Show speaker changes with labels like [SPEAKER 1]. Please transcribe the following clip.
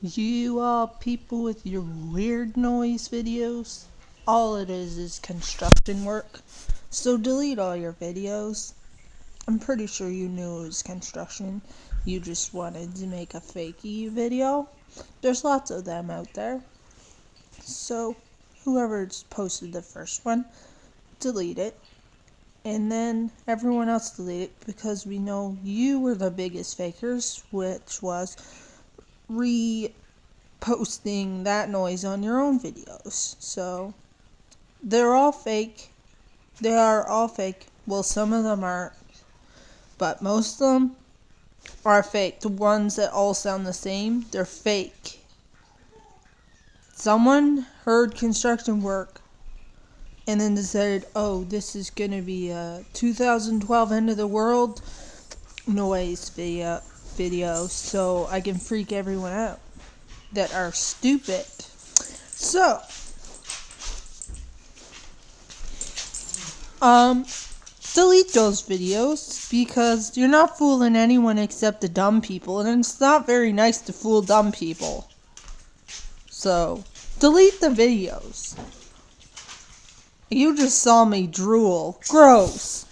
[SPEAKER 1] You people with your weird noise videos, all it is construction work. So delete all your videos. I'm pretty sure you knew it was construction. You just wanted to make a fakey video. There's lots of them out there. So whoever's posted the first one, delete it. And then everyone else delete it because we know you were the biggest fakers, which was posting that noise on your own videos. So they're all fake. They are all fake. Well, some of them aren't, but most of them are fake. The ones that all sound the same, they're fake. Someone heard construction work and then decided, oh, this is gonna be a 2012 end of the world noise video, so I can freak everyone out that are stupid. So, delete those videos because you're not fooling anyone except the dumb people, and it's not very nice to fool dumb people. So, delete the videos. You just saw me drool. Gross.